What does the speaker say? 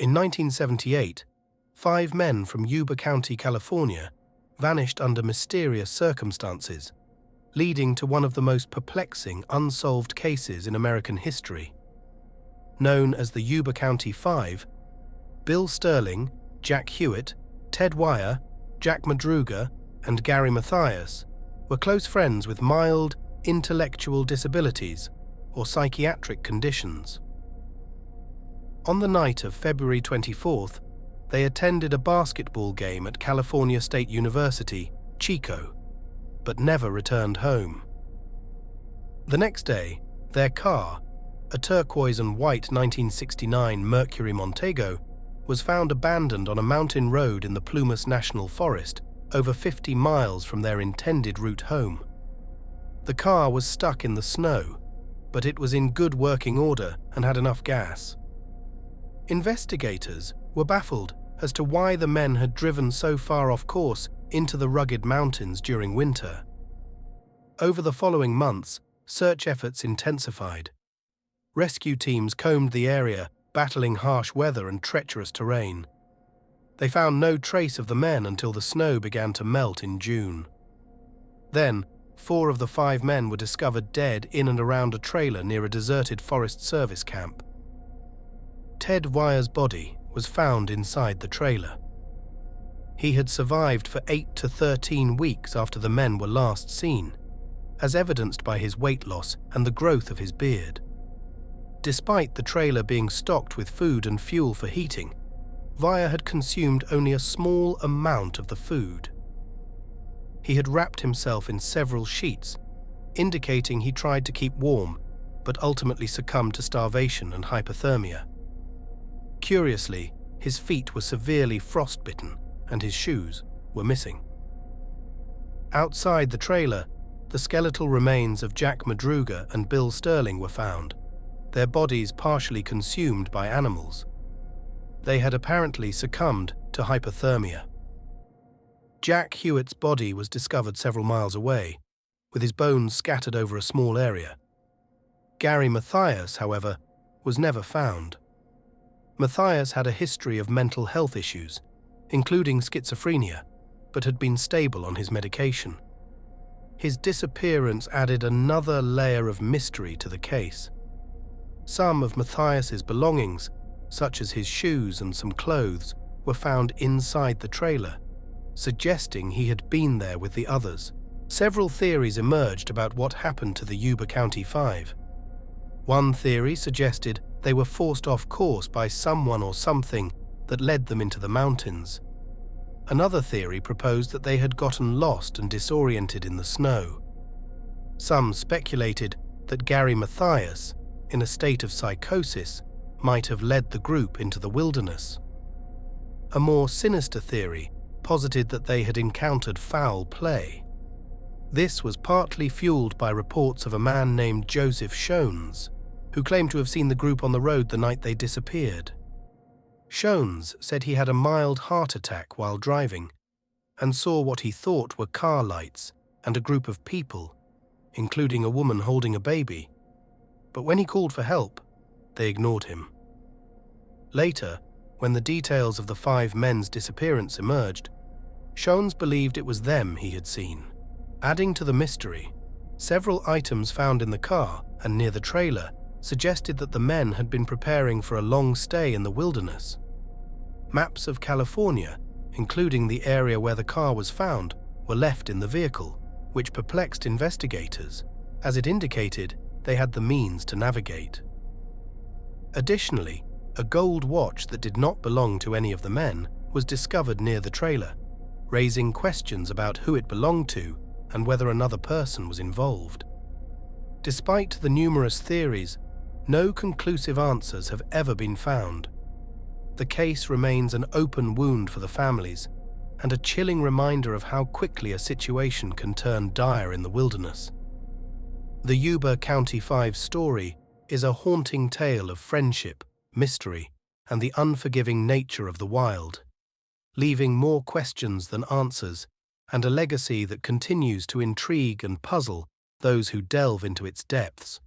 In 1978, 5 men from Yuba County, California, vanished under mysterious circumstances, leading to one of the most perplexing unsolved cases in American history. Known as the Yuba County Five, Bill Sterling, Jack Hewitt, Ted Wire, Jack Madruga, and Gary Mathias were close friends with mild intellectual disabilities or psychiatric conditions. On the night of February 24th, they attended a basketball game at California State University, Chico, but never returned home. The next day, their car, a turquoise and white 1969 Mercury Montego, was found abandoned on a mountain road in the Plumas National Forest, over 50 miles from their intended route home. The car was stuck in the snow, but it was in good working order and had enough gas. Investigators were baffled as to why the men had driven so far off course into the rugged mountains during winter. Over the following months, search efforts intensified. Rescue teams combed the area, battling harsh weather and treacherous terrain. They found no trace of the men until the snow began to melt in June. Then, 4 of the 5 men were discovered dead in and around a trailer near a deserted Forest Service camp. Ted Wire's body was found inside the trailer. He had survived for 8 to 13 weeks after the men were last seen, as evidenced by his weight loss and the growth of his beard. Despite the trailer being stocked with food and fuel for heating, Wire had consumed only a small amount of the food. He had wrapped himself in several sheets, indicating he tried to keep warm, but ultimately succumbed to starvation and hypothermia. Curiously, his feet were severely frostbitten and his shoes were missing. Outside the trailer, the skeletal remains of Jack Madruga and Bill Sterling were found, their bodies partially consumed by animals. They had apparently succumbed to hypothermia. Jack Hewitt's body was discovered several miles away, with his bones scattered over a small area. Gary Mathias, however, was never found. Mathias had a history of mental health issues, including schizophrenia, but had been stable on his medication. His disappearance added another layer of mystery to the case. Some of Mathias's belongings, such as his shoes and some clothes, were found inside the trailer, suggesting he had been there with the others. Several theories emerged about what happened to the Yuba County Five. One theory suggested they were forced off course by someone or something that led them into the mountains. Another theory proposed that they had gotten lost and disoriented in the snow. Some speculated that Gary Mathias, in a state of psychosis, might have led the group into the wilderness. A more sinister theory posited that they had encountered foul play. This was partly fueled by reports of a man named Joseph Shones, who claimed to have seen the group on the road the night they disappeared. Shones said he had a mild heart attack while driving and saw what he thought were car lights and a group of people, including a woman holding a baby. But when he called for help, they ignored him. Later, when the details of the 5 men's disappearance emerged, Shones believed it was them he had seen. Adding to the mystery, several items found in the car and near the trailer suggested that the men had been preparing for a long stay in the wilderness. Maps of California, including the area where the car was found, were left in the vehicle, which perplexed investigators, as it indicated they had the means to navigate. Additionally, a gold watch that did not belong to any of the men was discovered near the trailer, raising questions about who it belonged to and whether another person was involved. Despite the numerous theories, no conclusive answers have ever been found. The case remains an open wound for the families and a chilling reminder of how quickly a situation can turn dire in the wilderness. The Yuba County Five story is a haunting tale of friendship, mystery, and the unforgiving nature of the wild, leaving more questions than answers and a legacy that continues to intrigue and puzzle those who delve into its depths.